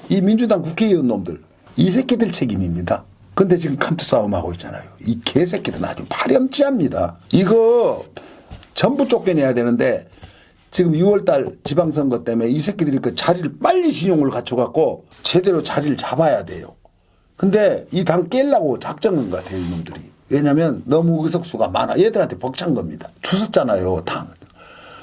이 민주당 국회의원 놈들 이 새끼들 책임입니다. 근데 지금 캄투 싸움하고 있잖아요. 이 개새끼들은 아주 파렴치합니다. 이거 전부 쫓겨내야 되는데 지금 6월달 지방선거 때문에 이 새끼들이 그 자리를 빨리 신용을 갖춰갖고 제대로 자리를 잡아야 돼요. 근데 이 당 깰라고 작정한 것 같아요, 이놈들이. 왜냐면 너무 의석수가 많아. 얘들한테 벅찬 겁니다. 주웠잖아요, 당.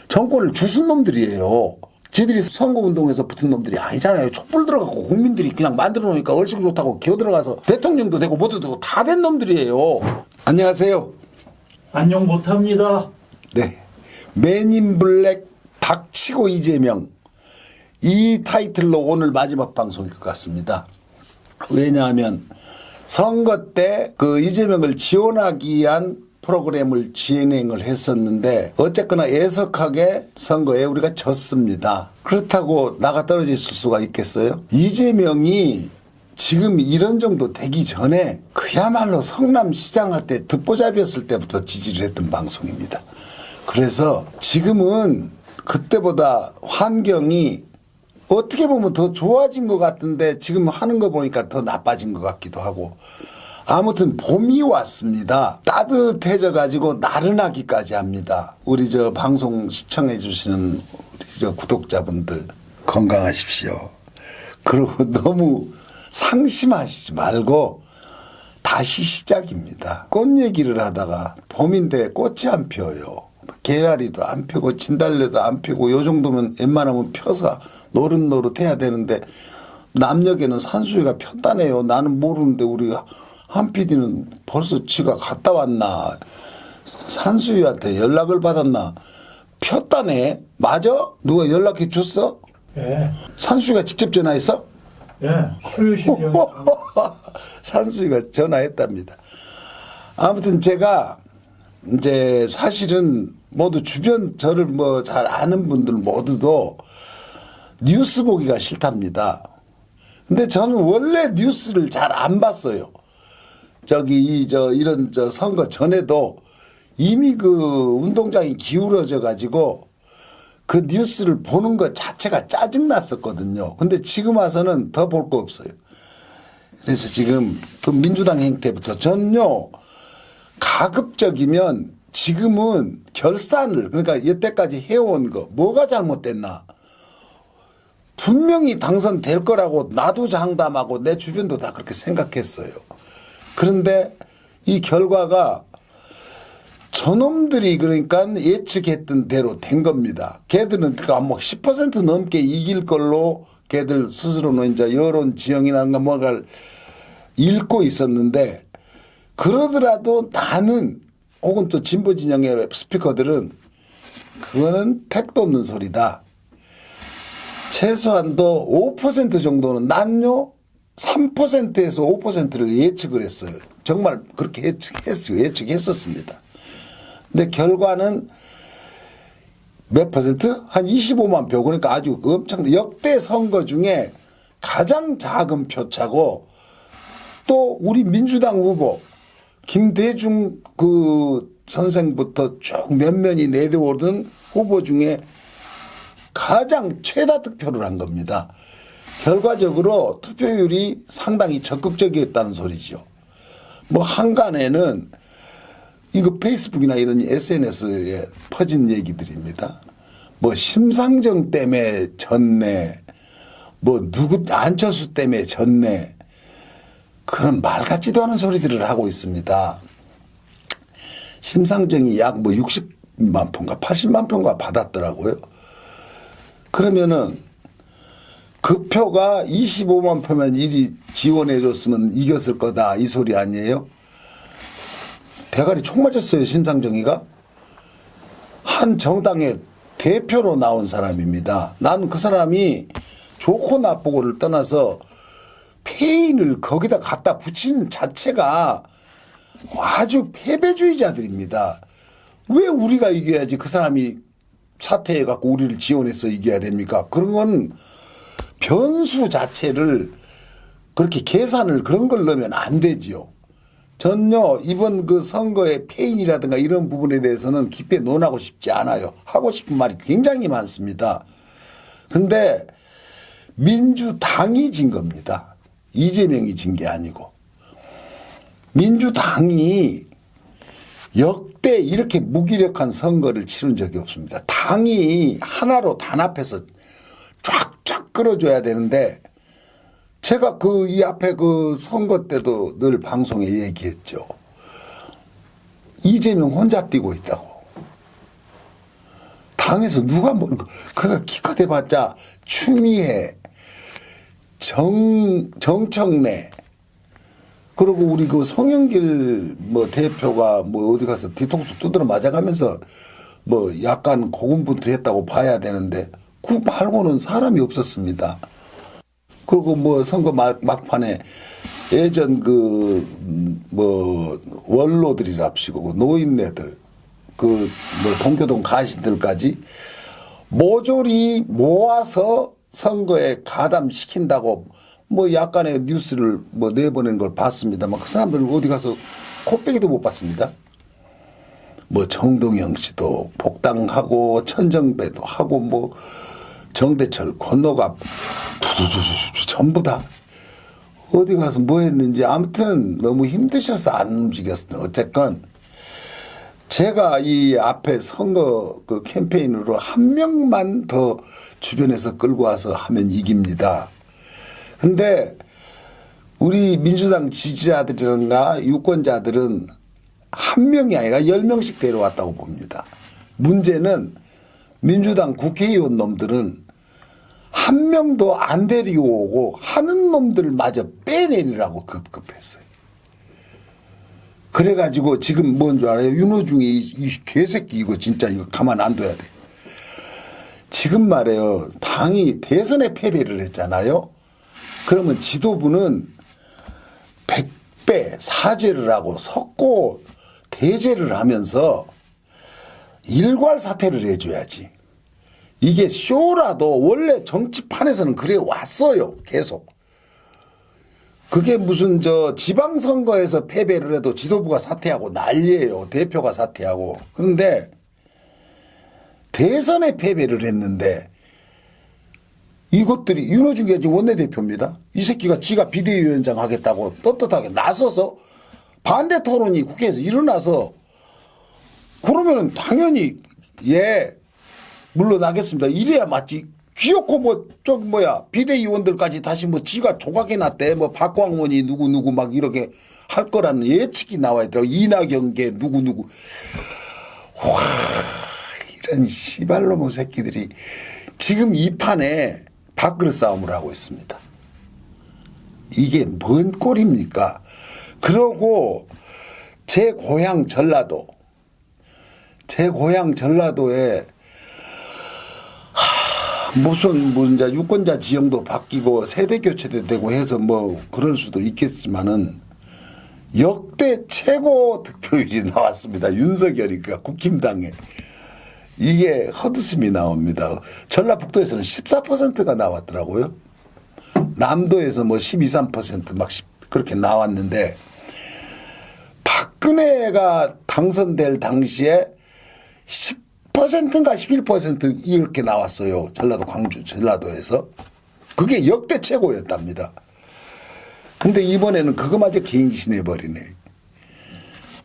정권을 주순 놈들이에요. 지들이 선거운동에서 붙은 놈들이 아니잖아요. 촛불 들어가고 국민들이 그냥 만들어 놓으니까 얼씨구 좋다고 기어 들어가서 대통령도 되고 뭐도 되고 다 된 놈들이에요. 안녕하세요. 안녕 못합니다. 네. 맨인 블랙 닥치고 이재명. 이 타이틀로 오늘 마지막 방송일 것 같습니다. 왜냐하면 선거 때 그 이재명을 지원하기 위한 프로그램을 진행을 했었는데 어쨌거나 애석하게 선거에 우리가 졌습니다. 그렇다고 나가 떨어질 수가 있겠어요? 이재명이 지금 이런 정도 되기 전에 그야말로 성남시장 할 때 듣보잡이었을 때부터 지지를 했던 방송입니다. 그래서 지금은 그때보다 환경이 어떻게 보면 더 좋아진 것 같은데 지금 하는 거 보니까 더 나빠진 것 같기도 하고 아무튼 봄이 왔습니다. 따뜻해져 가지고 나른하기까지 합니다. 우리 저 방송 시청해 주시는 우리 저 구독자분들 건강하십시오. 그리고 너무 상심하시지 말고 다시 시작입니다. 꽃 얘기를 하다가 봄인데 꽃이 안 피어요. 개나리도 안 피고 진달래도 안 피고 요 정도면 웬만하면 펴서 노릇노릇해야 되는데 남녘에는 산수유가 폈다네요. 나는 모르는데 우리 한 PD는 벌써 지가 갔다 왔나 산수유한테 연락을 받았나 폈다네. 맞아? 누가 연락해 줬어? 예. 산수유가 직접 전화했어? 예. 수유실이요. 산수유가 전화했답니다. 아무튼 제가 이제 사실은 모두 주변 저를 뭐 잘 아는 분들 모두도 뉴스 보기가 싫답니다. 근데 저는 원래 뉴스를 잘 안 봤어요. 이런 선거 전에도 이미 그 운동장이 기울어져 가지고 그 뉴스를 보는 것 자체가 짜증났었거든요. 근데 지금 와서는 더 볼 거 없어요. 그래서 지금 그 민주당 행태부터 전요 가급적이면 지금은 결산을 그러니까 여태까지 해온 거 뭐가 잘못됐나 분명히 당선될 거라고 나도 장담하고 내 주변도 다 그렇게 생각했어요. 그런데 이 결과가 저놈들이 그러니까 예측했던 대로 된 겁니다. 걔들은 그러니까 뭐 10% 넘게 이길 걸로 걔들 스스로는 이제 여론 지형이라는 뭐가를 읽고 있었는데 그러더라도 나는 혹은 또 진보 진영의 스피커들은 그거는 택도 없는 소리다. 최소한도 5% 정도는 난요 3%에서 5%를 예측을 했어요. 정말 그렇게 예측했었습니다. 근데 결과는 몇 퍼센트? 한 25만 표. 그러니까 아주 엄청 역대 선거 중에 가장 작은 표차고 또 우리 민주당 후보 김대중 그 선생부터 쭉 면면이 내려오던 후보 중에 가장 최다 득표를 한 겁니다. 결과적으로 투표율이 상당히 적극적이었다는 소리죠. 뭐 한간에는 이거 페이스북이나 이런 SNS에 퍼진 얘기들입니다. 뭐 심상정 때문에 졌네. 뭐 누구 안철수 때문에 졌네. 그런 말 같지도 않은 소리들을 하고 있습니다. 심상정이 약 뭐 60만 표인가 80만 표인가 받았더라고요. 그러면은 그 표가 25만 표면 이리 지원해 줬으면 이겼을 거다 이 소리 아니에요? 대가리 총 맞았어요. 심상정이가. 한 정당의 대표로 나온 사람입니다. 나는 그 사람이 좋고 나쁘고를 떠나서 패인을 거기다 갖다 붙이는 자체가 아주 패배주의자들입니다. 왜 우리가 이겨야지 그 사람이 사퇴해 갖고 우리를 지원해서 이겨야 됩니까? 그런 건 변수 자체를 그렇게 계산을 그런 걸 넣으면 안 되지요. 전요 이번 그 선거의 패인이라든가 이런 부분에 대해서는 깊게 논하고 싶지 않아요. 하고 싶은 말이 굉장히 많습니다. 근데 민주당이 진 겁니다. 이재명이 진 게 아니고. 민주당이 역대 이렇게 무기력한 선거를 치른 적이 없습니다. 당이 하나로 단합해서 쫙쫙 끌어줘야 되는데 제가 이 앞에 그 선거 때도 늘 방송에 얘기했죠. 이재명 혼자 뛰고 있다고. 당에서 누가 뭐는 그가 기껏 해봤자 추미애, 정청래, 그리고 우리 그 송영길 뭐 대표가 뭐 어디 가서 뒤통수 두드려 맞아가면서 뭐 약간 고군분투했다고 봐야 되는데 그 말고는 사람이 없었습니다. 그리고 뭐 선거 막판에 예전 그 뭐 원로들이랍시고 노인네들 그 뭐 동교동 가신들까지 모조리 모아서 선거에 가담시킨다고 뭐 약간의 뉴스를 뭐 내보낸 걸 봤습니다만 그 사람들 어디 가서 코빼기도 못 봤습니다. 뭐 정동영 씨도 복당하고 천정배도 하고 뭐 정대철 권노갑 전부 다 어디 가서 뭐 했는지 아무튼 너무 힘드셔서 안 움직였어요. 어쨌건 제가 이 앞에 선거 그 캠페인으로 한 명만 더 주변에서 끌고 와서 하면 이깁니다. 근데 우리 민주당 지지자들이나 유권자들은 한 명이 아니라 10명씩 데려왔다고 봅니다. 문제는 민주당 국회의원 놈들은 한 명도 안 데리고 오고 하는 놈들마저 빼내리라고 급급했어요. 그래가지고 지금 뭔 줄 알아요? 윤호중이 이 개새끼 이거 진짜 이거 가만 안 둬야 돼. 지금 말해요. 당이 대선에 패배를 했잖아요. 그러면 지도부는 100배 사죄를 하고 석고 대제를 하면서 일괄 사퇴를 해줘야지. 이게 쇼라도 원래 정치판에서는 그래 왔어요. 계속. 그게 무슨 지방선거에서 패배를 해도 지도부가 사퇴하고 난리예요. 대표가 사퇴하고. 그런데 대선에 패배를 했는데 이것들이 윤호중이 지금 원내대표입니다. 이 새끼가 지가 비대위원장 하겠다고 떳떳하게 나서서 반대 토론이 국회에서 일어나서 그러면 당연히 예 물러나겠습니다. 이래야 맞지. 귀엽고 비대위원들까지 다시 뭐 지가 조각해놨대. 뭐 박광원이 누구 막 이렇게 할 거라는 예측이 나와 있더라고. 이낙연계 누구. 와 이런 씨발로모 새끼들이 지금 이 판에 밥그릇 싸움을 하고 있습니다. 이게 뭔 꼴입니까? 그러고 제 고향 전라도에 무슨 이제 유권자 지형도 바뀌고 세대 교체도 되고 해서 뭐 그럴 수도 있겠지만은 역대 최고 득표율이 나왔습니다. 윤석열이가 국힘당에. 이게 헛웃음이 나옵니다. 전라북도에서는 14%가 나왔더라고요. 남도에서 뭐 12, 13% 그렇게 나왔는데 박근혜가 당선될 당시에 10%인가 11% 이렇게 나왔어요. 전라도에서. 그게 역대 최고였답니다. 근데 이번에는 그거마저 갱신해버리네.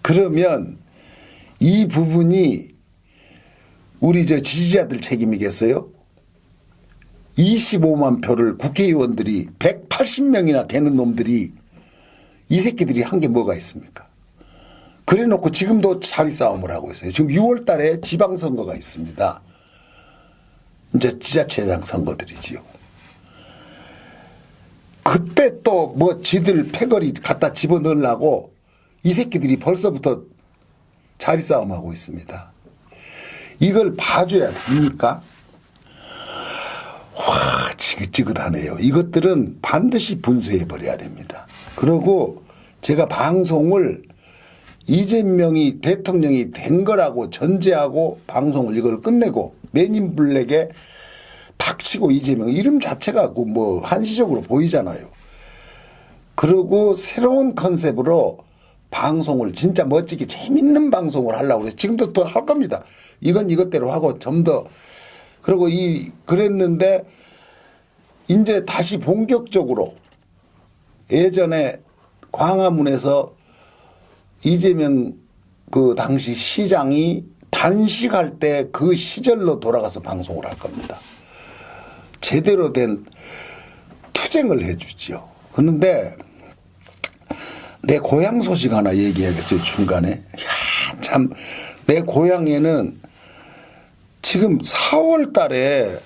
그러면 이 부분이 우리 지지자들 책임이겠어요? 25만 표를 국회의원들이 180명이나 되는 놈들이 이 새끼들이 한 게 뭐가 있습니까? 그래 놓고 지금도 자리 싸움을 하고 있어요. 지금 6월 달에 지방선거가 있습니다. 이제 지자체장 선거들이지요. 그때 또 뭐 지들 패거리 갖다 집어넣으려고 이 새끼들이 벌써부터 자리 싸움하고 있습니다. 이걸 봐줘야 됩니까? 와, 지긋지긋하네요. 이것들은 반드시 분쇄해버려야 됩니다. 그리고 제가 방송을 이재명이 대통령이 된 거라고 전제하고 방송을 이걸 끝내고 맨인블랙에 닥치고 이재명 이름 자체가 뭐 한시적으로 보이잖아요. 그리고 새로운 컨셉으로 방송을 진짜 멋지게 재밌는 방송을 하려고 그래요. 지금도 또 할 겁니다. 이건 이것대로 하고 좀 더 그리고 그랬는데 이제 다시 본격적으로 예전에 광화문에서 이재명 그 당시 시장이 단식할 때 그 시절로 돌아가서 방송을 할 겁니다. 제대로 된 투쟁을 해주지요. 그런데 내 고향 소식 하나 얘기해야겠죠, 중간에. 야, 참, 내 고향에는 지금 4월 달에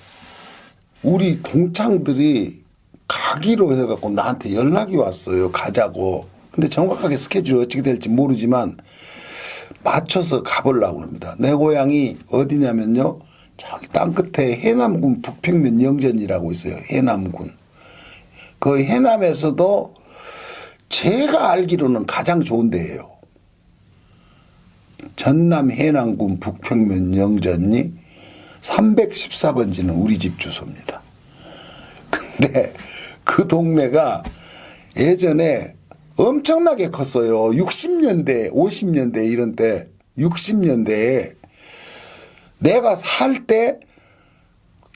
우리 동창들이 가기로 해갖고 나한테 연락이 왔어요. 가자고. 근데 정확하게 스케줄이 어떻게 될지 모르지만 맞춰서 가보려고 합니다. 내 고향이 어디냐면요. 저기 땅끝에 해남군 북평면 영전이라고 있어요. 해남군. 그 해남에서도 제가 알기로는 가장 좋은 데예요. 전남 해남군 북평면 영전이 314번지는 우리 집 주소입니다. 근데 그 동네가 예전에 엄청나게 컸어요. 60년대, 50년대 이런 때, 60년대에 내가 살 때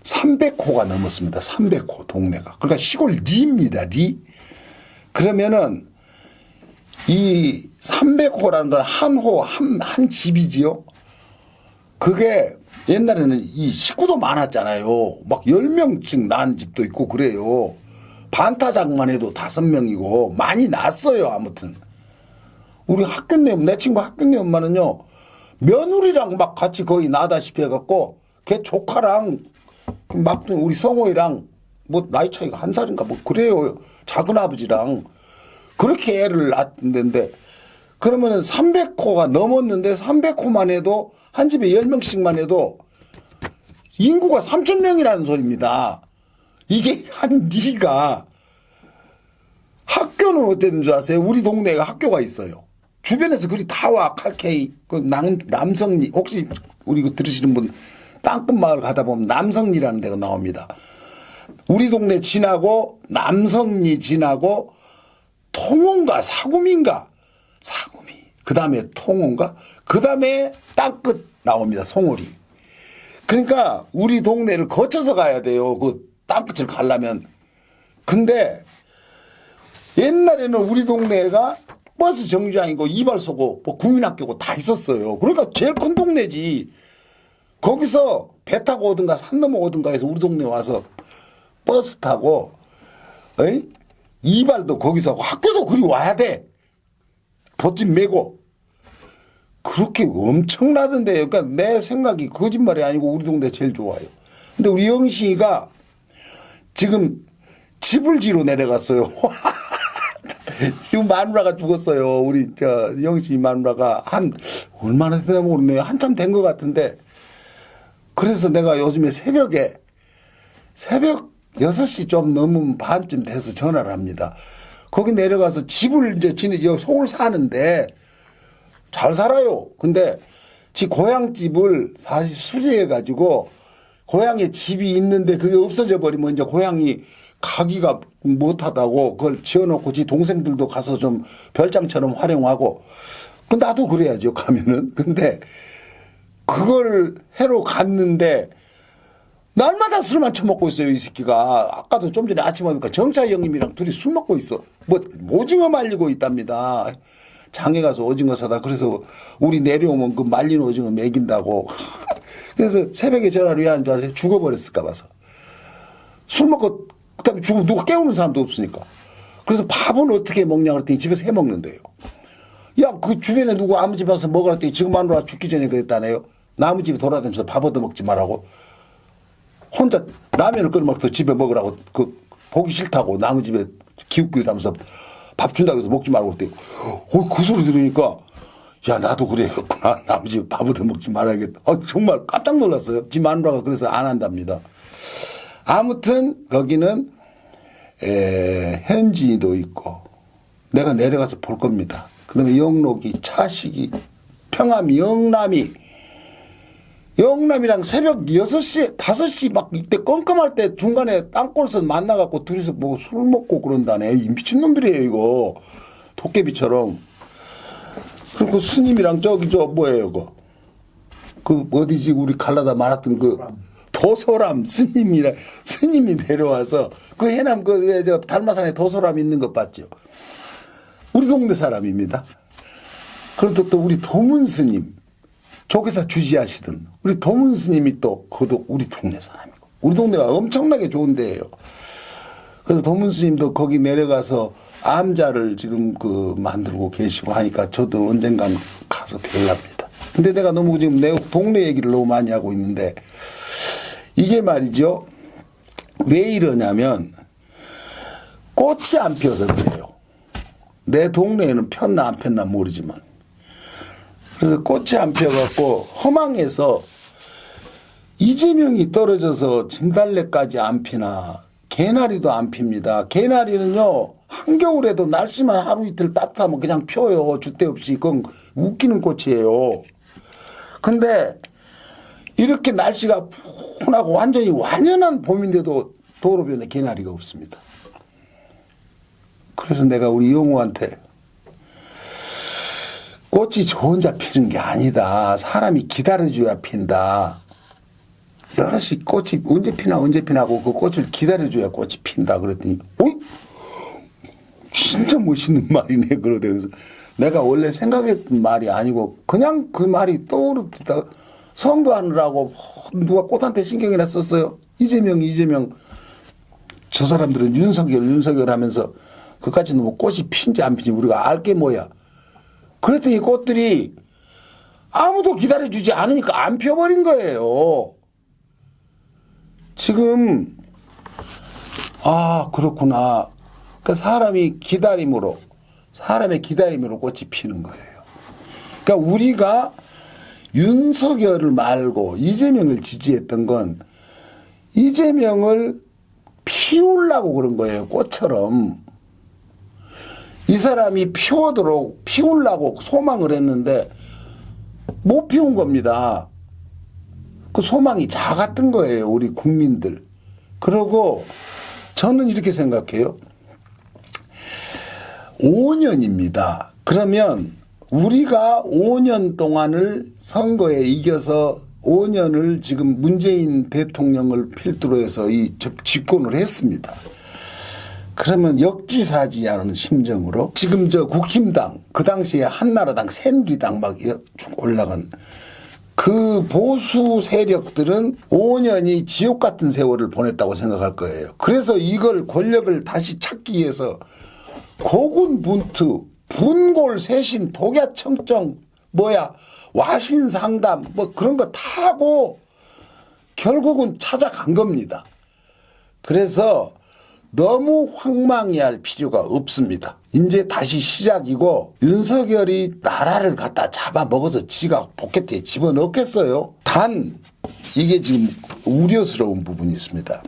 300호가 넘었습니다. 300호 동네가. 그러니까 시골 리입니다. 리. 그러면은 이 300호라는 건 한 호, 한 집이지요. 그게 옛날에는 이 식구도 많았잖아요. 막 10명씩 낳은 집도 있고 그래요. 반타작만 해도 5명이고 많이 낳았어요. 아무튼. 우리 학교내, 내 친구 학교내 엄마는요. 며느리랑 막 같이 거의 나다시피 해갖고 걔 조카랑 막 우리 성호이랑 뭐 나이 차이가 1살인가 뭐 그래요. 작은 아버지랑 그렇게 애를 낳았는데 그러면은 300호가 넘었는데 300호만 해도 한 집에 10명씩만 해도 인구가 3,000명이라는 소리입니다. 이게 한 리가 학교는 어땠는 줄 아세요? 우리 동네가 학교가 있어요. 주변에서 그리 다 와. 칼케이 그 남성리 혹시 우리 그 들으시는 분 땅끝 마을 가다 보면 남성리라는 데가 나옵니다. 우리 동네 지나고 남성리 지나고 통원가 사구미인가 사구미 그 다음에 통원가 그 다음에 땅끝 나옵니다. 송오리. 그러니까 우리 동네를 거쳐서 가야 돼요. 그 땅끝을 가려면. 근데 옛날에는 우리 동네가 버스 정류장이고 이발소고 뭐 국민학교고 다 있었어요. 그러니까 제일 큰 동네지. 거기서 배 타고 오든가 산 넘어 오든가 해서 우리 동네 와서 버스 타고 어이? 이발도 거기서 하고 학교도 그리 와야 돼. 보집 메고. 그렇게 엄청나던데. 그러니까 내 생각이 거짓말이 아니고 우리 동네 제일 좋아요. 근데 우리 영식이가 지금 집을 지로 내려갔어요. 지금 마누라가 죽었어요. 우리 저 영식 마누라가 한 얼마나 되나 모르네요. 한참 된 것 같은데. 그래서 내가 요즘에 새벽 6시 좀 넘으면 반쯤 돼서 전화를 합니다. 거기 내려가서 집을 이제 서울 사는데 잘 살아요. 근데 지 고향집을 사실 수리해가지고 고향에 집이 있는데 그게 없어져 버리면 이제 고향이 가기가 못하다고 그걸 지어놓고 지 동생들도 가서 좀 별장처럼 활용하고 그 나도 그래야죠 가면은. 근데 그걸 해로 갔는데 날마다 술만 처먹고 있어요 이 새끼가. 아까도 좀 전에 아침에 보니까 정차 형님이랑 둘이 술 먹고 있어. 뭐 오징어 말리고 있답니다. 장에 가서 오징어 사다. 그래서 우리 내려오면 그 말린 오징어 먹인다고. 그래서 새벽에 전화를 왜 한 줄 알아요? 죽어버렸을까 봐서. 술 먹고 그다음에 죽으면 누가 깨우는 사람도 없으니까. 그래서 밥은 어떻게 먹냐 그랬더니 집에서 해 먹는데요. 야, 그 주변에 누구 아무 집에 와서 먹으라 했더니 지금 마누라 죽기 전에 그랬다네요. 남의 집에 돌아다니면서 밥 얻어 먹지 말라고. 혼자 라면을 끓여 먹고 집에 먹으라고 그 보기 싫다고 남의 집에 기웃기웃하면서 밥 준다고 해서 먹지 말고 그랬더니 그 소리 들으니까 야 나도 그래야겠구나. 남의 집에 밥 얻어 먹지 말아야겠다. 정말 깜짝 놀랐어요. 지 마누라가 그래서 안 한답니다. 아무튼 거기는 현지도 있고 내가 내려가서 볼 겁니다. 그다음에 영록이 차식이 평암 영남이랑 새벽 6시 5시 막 이때 껌껌할 때 중간에 땅골선 만나갖고 둘이서 뭐 술 먹고 그런다네. 이 미친놈들이에요 이거. 도깨비처럼. 그리고 스님이랑 저기 저 뭐예요 그거. 그 어디지 우리 갈라다 말았던 그 도소람 스님이 내려와서 그 해남 저 달마산에 도소람 있는 것 봤죠. 우리 동네 사람입니다. 그런데 또 우리 도문 스님 조계사 주지하시던 우리 도문 스님이 또 그도 우리 동네 사람이고 우리 동네가 엄청나게 좋은 데예요. 그래서 도문 스님도 거기 내려가서 암자를 지금 만들고 계시고 하니까 저도 언젠간 가서 뵐랍니다. 근데 내가 너무 지금 내 동네 얘기를 너무 많이 하고 있는데 이게 말이죠. 왜 이러냐면 꽃이 안 피어서 그래요. 내 동네에는 폈나 안 폈나 모르지만. 그래서 꽃이 안 피어갖고 허망해서 이재명이 떨어져서 진달래까지 안 피나 개나리도 안 핍니다. 개나리는요 한겨울에도 날씨만 하루 이틀 따뜻하면 그냥 펴요. 줏대 없이. 그건 웃기는 꽃이에요. 근데 이렇게 날씨가 푸근하고 완전히 완연한 봄인데도 도로변에 개나리가 없습니다. 그래서 내가 우리 영호한테 꽃이 저 혼자 피는 게 아니다. 사람이 기다려줘야 핀다. 여럿이 꽃이 언제 피나고 그 꽃을 기다려줘야 꽃이 핀다. 그랬더니 어이? 진짜 멋있는 말이네. 그러대. 그래서 내가 원래 생각했던 말이 아니고 그냥 그 말이 떠오르다 선거하느라고 누가 꽃한테 신경이나 썼어요. 이재명 저 사람들은 윤석열 하면서 그까지 너무 꽃이 핀지 안 핀지 우리가 알 게 뭐야. 그랬더니 꽃들이 아무도 기다려주지 않으니까 안 펴버린 거예요. 지금 그렇구나. 그러니까 사람의 기다림으로 꽃이 피는 거예요. 그러니까 우리가 윤석열을 말고 이재명을 지지했던 건 이재명을 피우려고 그런 거예요. 꽃처럼. 이 사람이 피우려고 소망을 했는데 못 피운 겁니다. 그 소망이 작았던 거예요. 우리 국민들. 그러고 저는 이렇게 생각해요. 5년입니다. 그러면 우리가 5년 동안을 선거에 이겨서 5년을 지금 문재인 대통령을 필두로 해서 이 집권을 했습니다. 그러면 역지사지하는 심정으로 지금 저 국힘당 그 당시에 한나라당 새누리당 막 올라간 그 보수 세력들은 5년이 지옥 같은 세월을 보냈다고 생각할 거예요. 그래서 이걸 권력을 다시 찾기 위해서 고군분투 분골 세신 독야청정 와신상담 그런 거 다 하고 결국은 찾아간 겁니다. 그래서 너무 황망해할 필요가 없습니다. 이제 다시 시작이고 윤석열이 나라를 갖다 잡아먹어서 지가 포켓에 집어넣겠어요. 단 이게 지금 우려스러운 부분이 있습니다.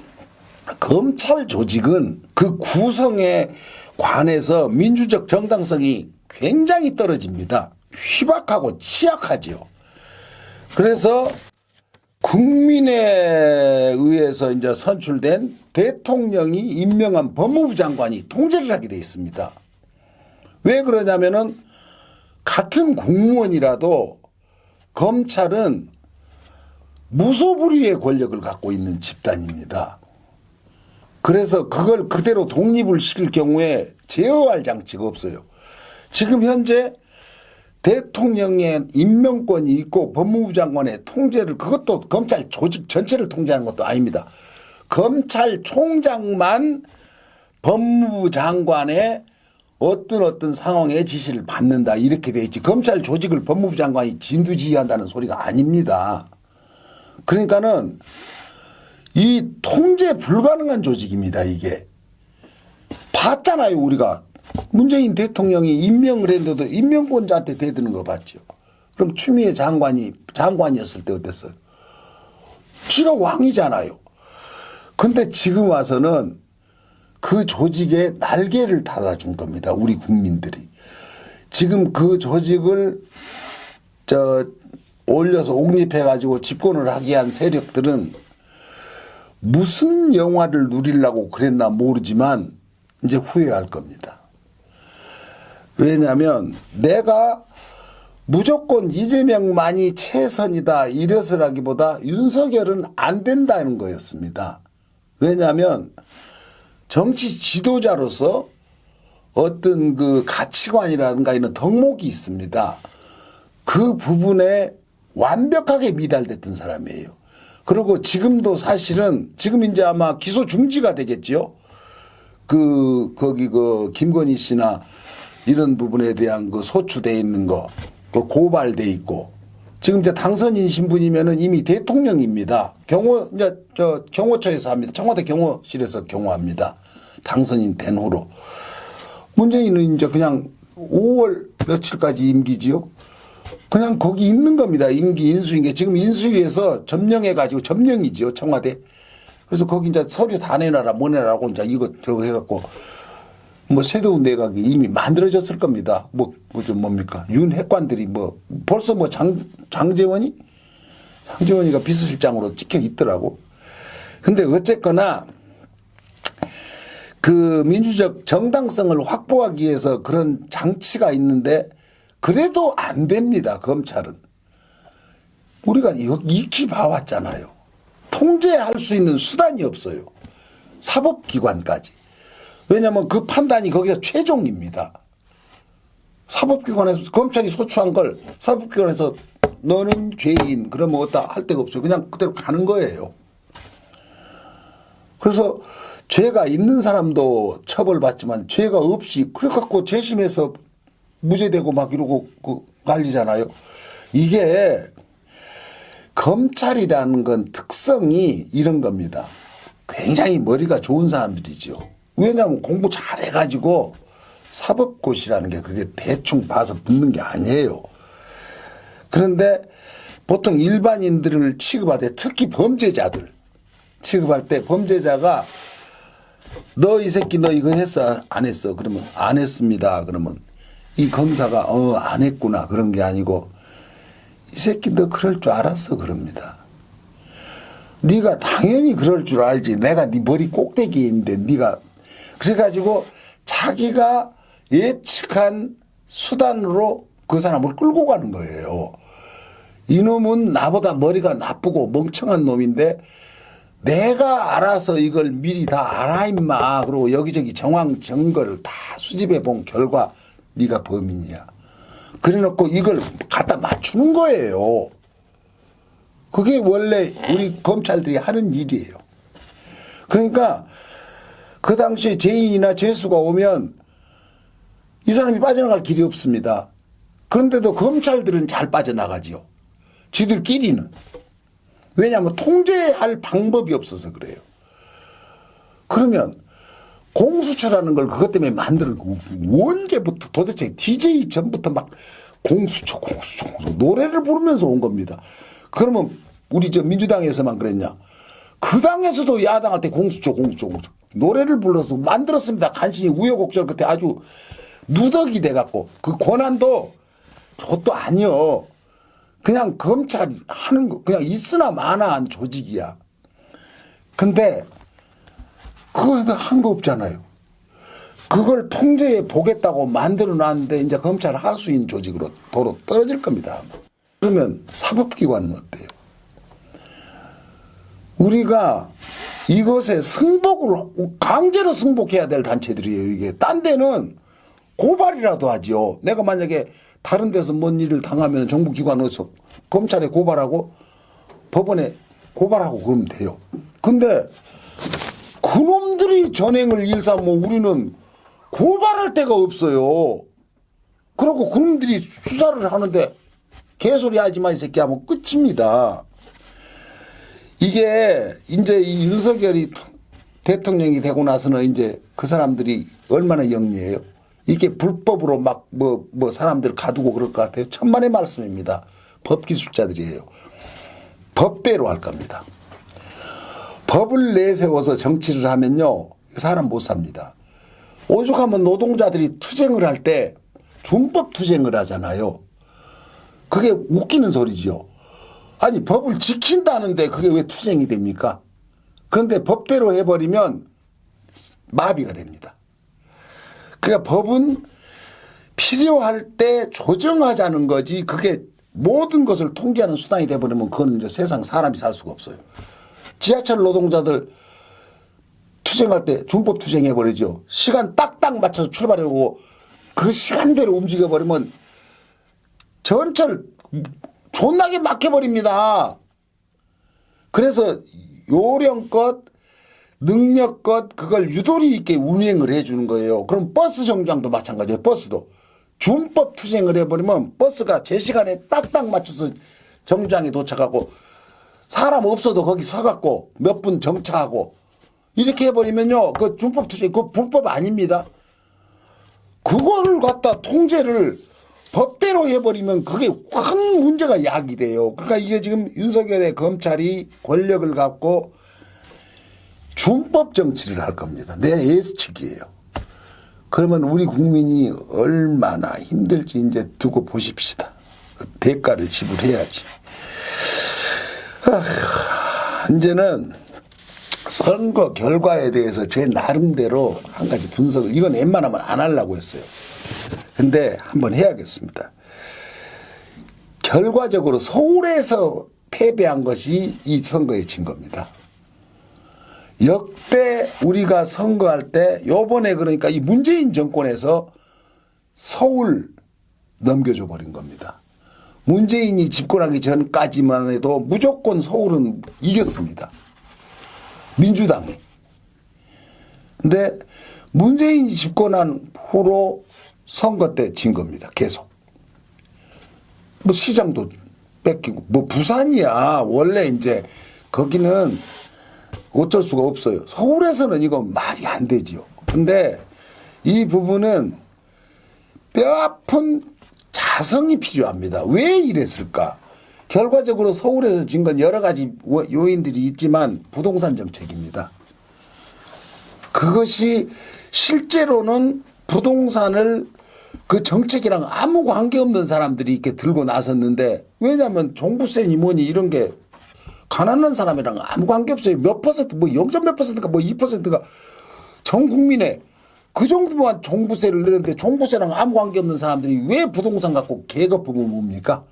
검찰 조직은 그 구성에 관해서 민주적 정당성이 굉장히 떨어집니다. 휘박하고 취약하죠. 그래서 국민에 의해서 이제 선출된 대통령이 임명한 법무부 장관이 통제를 하게 돼 있습니다. 왜 그러냐면은 같은 공무원이라도 검찰은 무소불위의 권력을 갖고 있는 집단입니다. 그래서 그걸 그대로 독립을 시킬 경우에 제어할 장치가 없어요. 지금 현재 대통령의 임명권이 있고 법무부 장관의 통제를 그것도 검찰 조직 전체를 통제하는 것도 아닙니다. 검찰총장만 법무부 장관의 어떤 상황에 지시를 받는다 이렇게 돼 있지 검찰 조직을 법무부 장관이 진두지휘한다는 소리가 아닙니다. 그러니까는 이 통제 불가능한 조직입니다. 이게 봤잖아요. 우리가 문재인 대통령이 임명을 했는데도 임명권자한테 대드는 거 봤죠. 그럼 추미애 장관이었을 때 어땠어요? 지가 왕이잖아요. 근데 지금 와서는 그 조직에 날개를 달아준 겁니다. 우리 국민들이. 지금 그 조직을 올려서 옹립해가지고 집권을 하게 한 세력들은 무슨 영화를 누리려고 그랬나 모르지만 이제 후회할 겁니다. 왜냐하면 내가 무조건 이재명만이 최선이다 이래서라기보다 윤석열은 안 된다는 거였습니다. 왜냐하면 정치 지도자로서 어떤 그 가치관이라든가 이런 덕목이 있습니다. 그 부분에 완벽하게 미달됐던 사람이에요. 그리고 지금도 사실은 지금 이제 아마 기소 중지가 되겠지요. 거기 김건희 씨나 이런 부분에 대한 그 소추돼 있는 거, 그 고발돼 있고 지금 이제 당선인 신분이면은 이미 대통령입니다. 이제 경호처에서 합니다. 청와대 경호실에서 경호합니다. 당선인 된 후로. 문재인은 이제 그냥 5월 며칠까지 임기지요. 그냥 거기 있는 겁니다. 임기 인수인계. 지금 인수위에서 점령해가지고 점령이지요. 청와대. 그래서 거기 이제 서류 다 내놔라, 뭐 내라고 이제 이거 저거 해갖고 뭐 새로운 내각이 이미 만들어졌을 겁니다. 좀 뭡니까. 윤 핵관들이 벌써 장재원이가 비서실장으로 찍혀 있더라고. 근데 어쨌거나 그 민주적 정당성을 확보하기 위해서 그런 장치가 있는데 그래도 안 됩니다. 검찰은. 우리가 익히 봐왔잖아요. 통제할 수 있는 수단이 없어요. 사법기관까지. 왜냐하면 그 판단이 거기서 최종입니다. 사법기관에서 검찰이 소추한 걸 사법기관에서 너는 죄인 그러면 어따 할 데가 없어요. 그냥 그대로 가는 거예요. 그래서 죄가 있는 사람도 처벌받지만 죄가 없이 그래갖고 재심해서 무죄되고 막 이러고 난리잖아요. 이게 검찰이라는 건 특성이 이런 겁니다. 굉장히 머리가 좋은 사람들이죠. 왜냐하면 공부 잘해가지고 사법고시라는 게 그게 대충 봐서 붙는 게 아니에요. 그런데 보통 일반인들을 취급할 때 특히 범죄자들 취급할 때 범죄자가 너 이 새끼 너 이거 했어 안 했어 그러면 안 했습니다 그러면 이 검사가 안 했구나 그런 게 아니고 이 새끼 너 그럴 줄 알았어 그럽니다. 네가 당연히 그럴 줄 알지. 내가 네 머리 꼭대기에 있는데 네가 그래가지고 자기가 예측한 수단으로 그 사람을 끌고 가는 거예요. 이놈은 나보다 머리가 나쁘고 멍청한 놈인데 내가 알아서 이걸 미리 다 알아 임마. 그리고 여기저기 정황 증거를 다 수집해 본 결과 네가 범인이야. 그래놓고 이걸 갖다 맞추는 거예요. 그게 원래 우리 검찰들이 하는 일이에요. 그러니까 그 당시에 죄인이나 죄수가 오면 이 사람이 빠져나갈 길이 없습니다. 그런데도 검찰들은 잘 빠져나가지요. 지들끼리는. 왜냐하면 통제할 방법이 없어서 그래요. 그러면 공수처라는 걸 그것 때문에 만들고 언제부터 도대체 DJ 전부터 막 공수처 노래를 부르면서 온 겁니다. 그러면 우리 저 민주당에서만 그랬냐. 그 당에서도 야당할 때 공수처 노래를 불러서 만들었습니다. 간신히 우여곡절 끝에 아주 누더기 돼갖고 그 권한도 저것도 아니요. 그냥 검찰이 하는 거 그냥 있으나 마나한 조직이야. 근데 그거에도 한 거 없잖아요. 그걸 통제해 보겠다고 만들어 놨는데 이제 검찰 하수인 조직으로 도로 떨어질 겁니다. 그러면 사법기관은 어때요? 우리가 이것에 승복을 강제로 승복해야 될 단체들이에요. 이게 딴 데는 고발이라도 하지요. 내가 만약에 다른 데서 뭔 일을 당하면 정부기관에서 검찰에 고발하고 법원에 고발하고 그러면 돼요. 근데 그놈들이 전행을 일삼고 우리는 고발할 데가 없어요. 그리고 그놈들이 수사를 하는데 개소리 하지 마 이 새끼 하면 끝입니다. 이게 이제 이 윤석열이 대통령이 되고 나서는 이제 그 사람들이 얼마나 영리해요. 이게 불법으로 막 사람들 가두고 그럴 것 같아요. 천만의 말씀입니다. 법기술자들이에요. 법대로 할 겁니다. 법을 내세워서 정치를 하면요. 사람 못 삽니다. 오죽하면 노동자들이 투쟁을 할 때 준법 투쟁을 하잖아요. 그게 웃기는 소리지요. 아니 법을 지킨다는데 그게 왜 투쟁이 됩니까? 그런데 법대로 해버리면 마비가 됩니다. 그러니까 법은 필요할 때 조정하자는 거지 그게 모든 것을 통제하는 수단이 돼버리면 그건 이제 세상 사람이 살 수가 없어요. 지하철 노동자들 투쟁할 때 준법 투쟁해버리죠. 시간 딱딱 맞춰서 출발해오고 그 시간대로 움직여버리면 전철 존나게 막혀버립니다. 그래서 요령껏 능력껏 그걸 유도리 있게 운행을 해주는 거예요. 그럼 버스 정류장도 마찬가지예요. 버스도 준법 투쟁을 해버리면 버스가 제 시간에 딱딱 맞춰서 정류장에 도착하고 사람 없어도 거기 서갖고 몇 분 정차하고 이렇게 해버리면요 그 준법 투쟁 그 불법 아닙니다. 그거를 갖다 통제를 법대로 해버리면 그게 큰 문제가 야기돼요. 그러니까 이게 지금 윤석열의 검찰이 권력을 갖고 준법 정치를 할 겁니다. 내 예측이에요. 그러면 우리 국민이 얼마나 힘들지 이제 두고 보십시다. 대가를 지불해야지. 이제는 선거 결과에 대해서 제 나름대로 한 가지 분석을 이건 웬만하면 안 하려고 했어요. 근데 한번 해야겠습니다. 결과적으로 서울에서 패배한 것이 이 선거에 진 겁니다. 역대 우리가 선거할 때 요번에 그러니까 이 문재인 정권에서 서울 넘겨줘 버린 겁니다. 문재인이 집권하기 전까지만 해도 무조건 서울은 이겼습니다. 민주당이. 근데 문재인이 집권한 후로 선거 때 진 겁니다. 계속. 뭐 시장도 뺏기고 뭐 부산이야. 원래 이제 거기는 어쩔 수가 없어요. 서울에서는 이거 말이 안 되지요. 근데 이 부분은 뼈아픈 자성이 필요합니다. 왜 이랬을까? 결과적으로 서울에서 진 건 여러 가지 요인들이 있지만 부동산 정책입니다. 그것이 실제로는 부동산을 그 정책이랑 아무 관계없는 사람들이 이렇게 들고 나섰는데 왜냐하면 종부세니 뭐니 이런 게 가난한 사람이랑 아무 관계없어요. 몇 퍼센트 뭐 0. 몇 퍼센트가 뭐 2%가 전 국민의 그 정도만 종부세를 내는데 종부세랑 아무 관계없는 사람들이 왜 부동산 갖고 계급부면 뭡니까?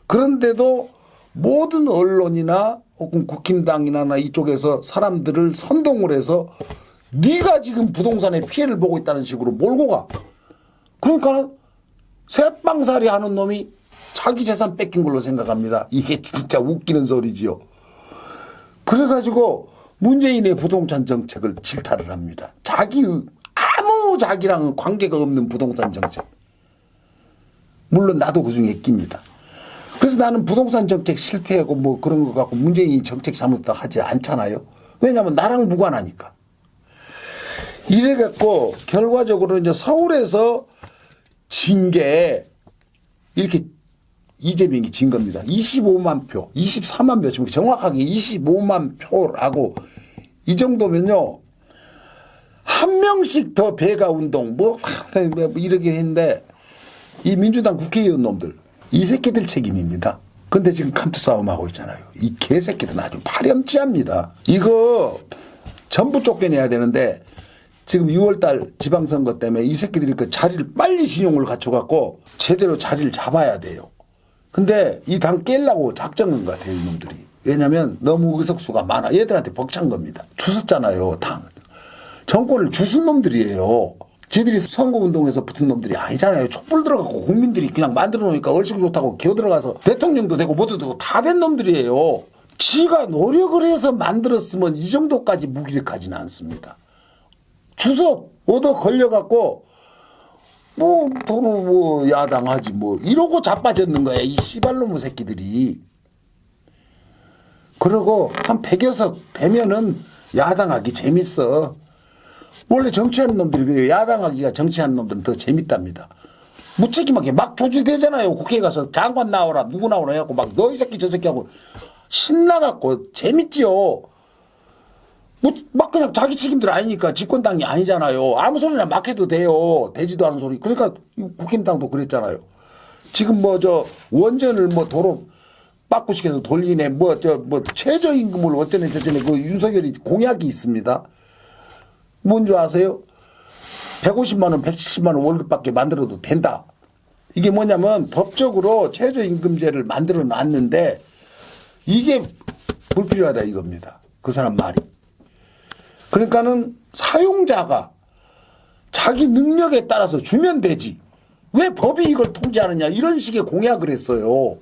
그런데도 모든 언론이나 혹은 국힘당이나 이쪽에서 사람들을 선동을 해서 네가 지금 부동산에 피해를 보고 있다는 식으로 몰고 가. 그러니까 새빵살이 하는 놈이 자기 재산 뺏긴 걸로 생각합니다. 이게 진짜 웃기는 소리지요. 그래가지고 문재인의 부동산 정책을 질타를 합니다. 아무 자기랑 관계가 없는 부동산 정책. 물론 나도 그중에 낍니다. 그래서 나는 부동산 정책 실패하고 뭐 그런 거 갖고 문재인이 정책 잘못했다 하지 않잖아요. 왜냐하면 나랑 무관하니까. 이래갖고 결과적으로 이제 서울에서 진 게 이렇게 이재명이 진 겁니다. 25만 표, 24만 표, 지금 정확하게 25만 표라고 이 정도면요. 한 명씩 더 배가 운동 뭐 이렇게 했는데 이 민주당 국회의원 놈들 이 새끼들 책임입니다. 근데 지금 캄투 싸움하고 있잖아요. 이 개새끼들은 아주 파렴치합니다. 이거 전부 쫓겨내야 되는데 지금 6월달 지방선거 때문에 이 새끼들이 그 자리를 빨리 신용을 갖춰갖고 제대로 자리를 잡아야 돼요. 근데 이 당 깰라고 작정한 것 같아요, 이놈들이. 왜냐면 너무 의석수가 많아. 얘들한테 벅찬 겁니다. 주웠잖아요, 당. 정권을 주순 놈들이에요. 쟤들이 선거운동에서 붙은 놈들이 아니잖아요. 촛불 들어가고 국민들이 그냥 만들어 놓으니까 얼씨구 좋다고 기어들어가서 대통령도 되고 뭐도 되고 다 된 놈들이에요. 지가 노력을 해서 만들었으면 이 정도까지 무기력하지는 않습니다. 주워 얻어 걸려갖고 뭐 도로 뭐 야당하지 뭐 이러고 자빠졌는 거야 이 씨발놈의 새끼들이. 그러고 한 100여석 되면은 야당하기 재밌어. 원래 정치하는 놈들이 그래요. 야당하기가 정치하는 놈들은 더 재밌답니다. 무책임하게 막 조직되잖아요. 국회에 가서 장관 나오라 누구 나오라 해갖고 막 너 이 새끼 저 새끼 하고 신나갖고 재밌지요. 막 그냥 자기 책임들 아니니까 집권당이 아니잖아요. 아무 소리나 막 해도 돼요. 되지도 않은 소리. 그러니까 국힘당도 그랬잖아요. 지금 뭐 저 원전을 뭐 도로 빠꾸시켜서 돌리네 뭐 최저임금을 어쩌네 저쩌네 그 윤석열이 공약이 있습니다. 뭔지 아세요? 150만 원, 170만 원 월급밖에 만들어도 된다. 이게 뭐냐면 법적으로 최저임금제를 만들어 놨는데 이게 불필요하다 이겁니다. 그 사람 말이. 그러니까는 사용자가 자기 능력에 따라서 주면 되지. 왜 법이 이걸 통제하느냐 이런 식의 공약을 했어요.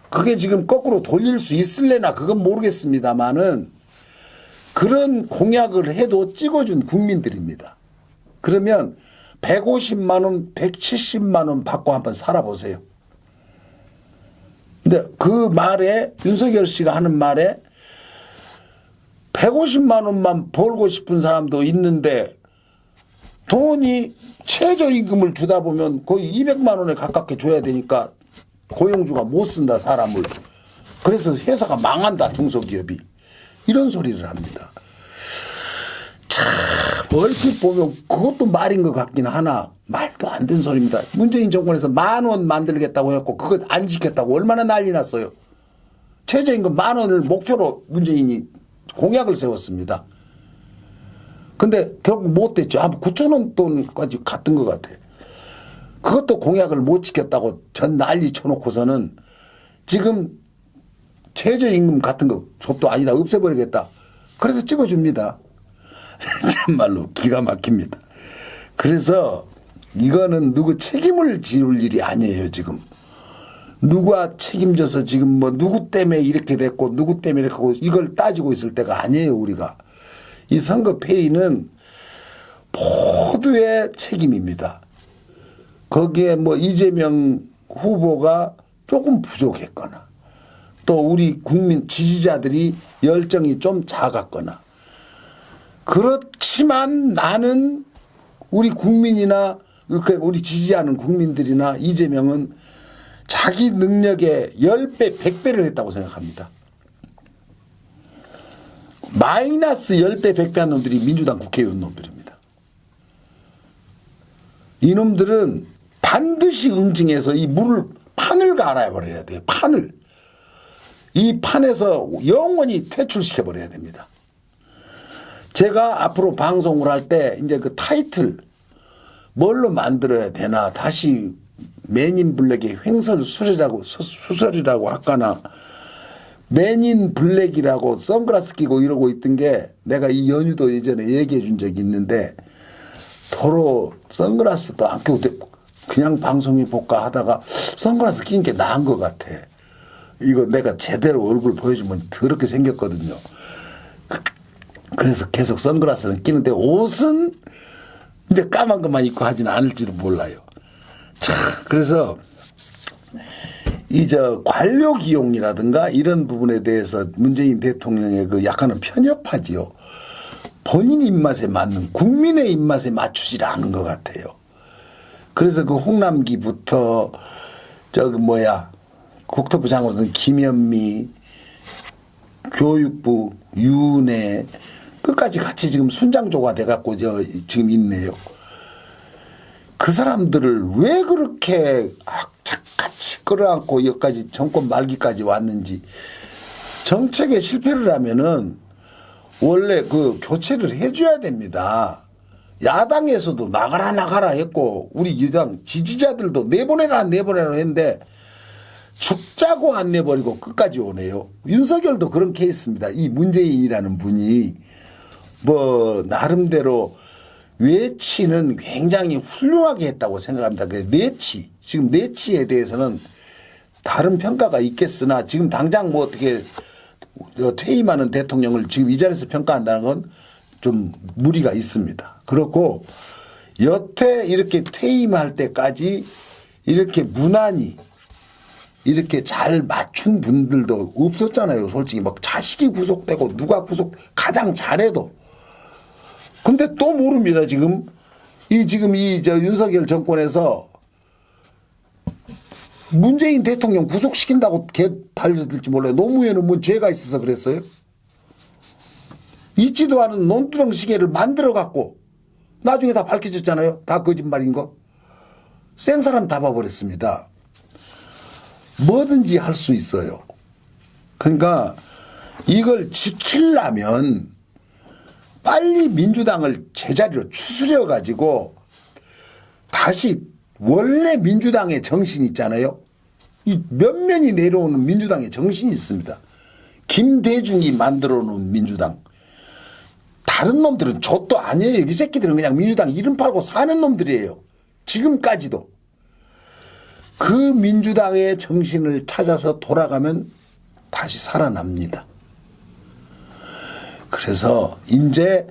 그게 지금 거꾸로 돌릴 수 있을래나 그건 모르겠습니다만은 그런 공약을 해도 찍어준 국민들입니다. 그러면 150만 원, 170만 원 받고 한번 살아보세요. 근데 그 말에 윤석열 씨가 하는 말에 150만 원만 벌고 싶은 사람도 있는데 돈이 최저임금을 주다 보면 거의 200만 원에 가깝게 줘야 되니까 고용주가 못 쓴다 사람을. 그래서 회사가 망한다 중소기업이. 이런 소리를 합니다. 참 얼핏 보면 그것도 말인 것 같긴 하나 말도 안 되는 소리입니다. 문재인 정권에서 10,000원 만들겠다고 했고 그것 안 지켰다고 얼마나 난리 났어요. 최저임금 10,000원을 목표로 문재인이 공약을 세웠습니다. 근데 결국 못 됐죠. 한 9,000원 돈까지 갔던 것 같아. 그것도 공약을 못 지켰다고 전 난리 쳐놓고서는 지금 최저임금 같은 거 족도 아니다 없애버리겠다. 그래도 찍어줍니다. 정말로 기가 막힙니다. 그래서 이거는 누구 책임을 지울 일이 아니에요 지금. 누가 책임져서 지금 뭐 누구 때문에 이렇게 됐고 누구 때문에 이렇게 하고 이걸 따지고 있을 때가 아니에요 우리가. 이 선거 패의는 모두의 책임입니다. 거기에 뭐 이재명 후보가 조금 부족했거나 또 우리 국민 지지자들이 열정이 좀 작았거나 그렇지만 나는 우리 국민이나 우리 지지하는 국민들이나 이재명은 자기 능력의 10배, 100배를 했다고 생각합니다. 마이너스 10배, 100배 한 놈들이 민주당 국회의원 놈들입니다. 이놈들은 반드시 응징해서 이 판을 갈아버려야 돼요. 판을. 이 판에서 영원히 퇴출시켜버려야 됩니다. 제가 앞으로 방송을 할 때 이제 그 타이틀 뭘로 만들어야 되나 다시 맨인 블랙의 수설이라고 할까나 맨인 블랙이라고 선글라스 끼고 이러고 있던 게 내가 이 연유도 예전에 얘기해 준 적이 있는데 도로 선글라스도 안 끼고 그냥 방송에 볼까 하다가 선글라스 낀 게 나은 것 같아. 이거 내가 제대로 얼굴 보여주면 더럽게 생겼거든요. 그래서 계속 선글라스는 끼는데 옷은 이제 까만 것만 입고 하지는 않을지도 몰라요. 자, 그래서 이 관료 기용이라든가 이런 부분에 대해서 문재인 대통령의 그 약간은 편협하지요. 본인 입맛에 맞는 국민의 입맛에 맞추질 않은 것 같아요. 그래서 그 홍남기부터 국토부 장관은 김현미, 교육부 윤해 끝까지 같이 지금 순장조가 돼갖고 지금 있네요. 그 사람들을 왜 그렇게 악착같이 끌어안고 여기까지 정권 말기까지 왔는지. 정책에 실패를 하면은 원래 그 교체를 해줘야 됩니다. 야당에서도 나가라 했고 우리 여당 지지자들도 내보내라 했는데 죽자고 안 내버리고 끝까지 오네요. 윤석열도 그런 케이스입니다. 이 문재인이라는 분이 뭐 나름대로 외치는 굉장히 훌륭하게 했다고 생각합니다. 지금 내치에 대해서는 다른 평가가 있겠으나 지금 당장 뭐 어떻게 퇴임하는 대통령을 지금 이 자리에서 평가한다는 건 좀 무리가 있습니다. 그렇고 여태 이렇게 퇴임할 때까지 이렇게 무난히 이렇게 잘 맞춘 분들도 없었잖아요. 솔직히 막 자식이 구속되고 누가 가장 잘해도. 근데 또 모릅니다. 지금 이 윤석열 정권에서 문재인 대통령 구속시킨다고 달려들지 몰라요. 노무현은 뭔 죄가 있어서 그랬어요? 있지도 않은 논두렁 시계를 만들어 갖고 나중에 다 밝혀졌잖아요. 다 거짓말인 거. 생사람 잡아버렸습니다. 뭐든지 할 수 있어요. 그러니까 이걸 지키려면 빨리 민주당을 제자리로 추스려 가지고 다시 원래 민주당의 정신 있잖아요. 이 면면이 내려오는 민주당의 정신이 있습니다. 김대중이 만들어 놓은 민주당. 다른 놈들은 족도 아니에요. 이 새끼들은 그냥 민주당 이름 팔고 사는 놈들이에요. 지금까지도. 그 민주당의 정신을 찾아서 돌아가면 다시 살아납니다. 그래서 이제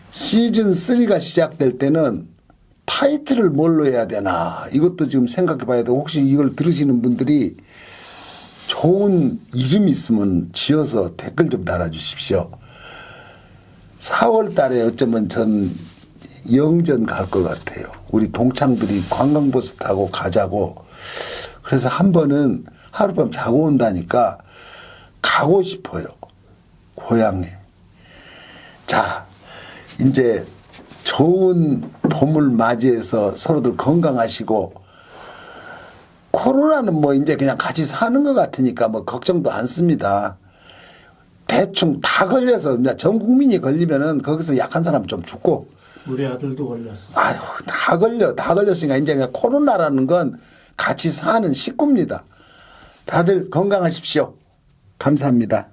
시즌 3가 시작될 때는 타이틀을 뭘로 해야 되나 이것도 지금 생각해 봐야 되고 혹시 이걸 들으시는 분들이 좋은 이름 있으면 지어서 댓글 좀 달아주십시오. 4월 달에 어쩌면 전 영전 갈 것 같아요. 우리 동창들이 관광버스 타고 가자고. 그래서 한 번은 하룻밤 자고 온다니까 가고 싶어요. 고향에. 자, 이제 좋은 봄을 맞이해서 서로들 건강하시고 코로나는 뭐 이제 그냥 같이 사는 것 같으니까 뭐 걱정도 않습니다. 대충 다 걸려서 전 국민이 걸리면은 거기서 약한 사람 좀 죽고 우리 아들도 걸렸어. 아유 다 걸렸으니까 이제 그냥 코로나라는 건 같이 사는 식구입니다. 다들 건강하십시오. 감사합니다.